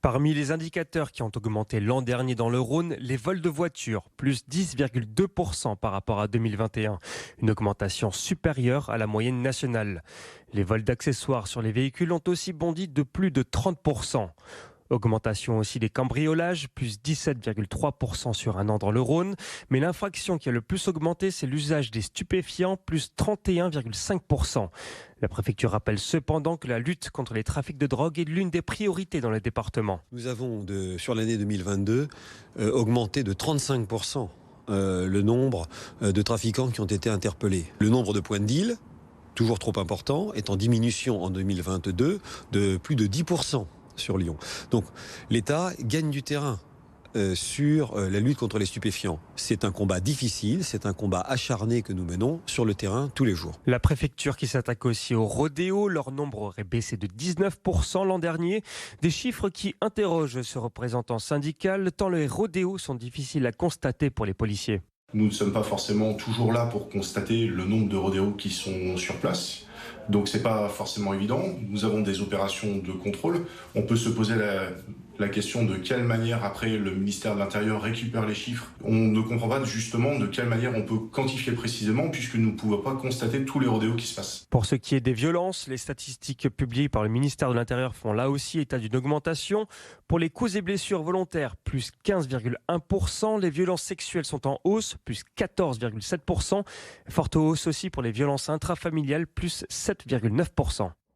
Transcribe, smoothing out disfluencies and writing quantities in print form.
Parmi les indicateurs qui ont augmenté l'an dernier dans le Rhône, les vols de voitures, plus 10,2% par rapport à 2021, une augmentation supérieure à la moyenne nationale. Les vols d'accessoires sur les véhicules ont aussi bondi de plus de 30%. Augmentation aussi des cambriolages, plus 17,3% sur un an dans le Rhône. Mais l'infraction qui a le plus augmenté, c'est l'usage des stupéfiants, plus 31,5%. La préfecture rappelle cependant que la lutte contre les trafics de drogue est l'une des priorités dans le département. Nous avons, sur l'année 2022, augmenté de 35% le nombre de trafiquants qui ont été interpellés. Le nombre de points de deal, toujours trop important, est en diminution en 2022 de plus de 10%. Sur Lyon. Donc l'État gagne du terrain sur la lutte contre les stupéfiants. C'est un combat difficile, c'est un combat acharné que nous menons sur le terrain tous les jours. La préfecture qui s'attaque aussi aux rodéos, leur nombre aurait baissé de 19% l'an dernier. Des chiffres qui interrogent ce représentant syndical, tant les rodéos sont difficiles à constater pour les policiers. Nous ne sommes pas forcément toujours là pour constater le nombre de rodéos qui sont sur place. Donc c'est pas forcément évident. Nous avons des opérations de contrôle. On peut se poser la question de quelle manière après le ministère de l'Intérieur récupère les chiffres. On ne comprend pas justement de quelle manière on peut quantifier précisément puisque nous ne pouvons pas constater tous les rodéos qui se passent. Pour ce qui est des violences, les statistiques publiées par le ministère de l'Intérieur font là aussi état d'une augmentation. Pour les coups et blessures volontaires, plus 15,1%. Les violences sexuelles sont en hausse, plus 14,7%. Forte hausse aussi pour les violences intrafamiliales, plus 7,9%.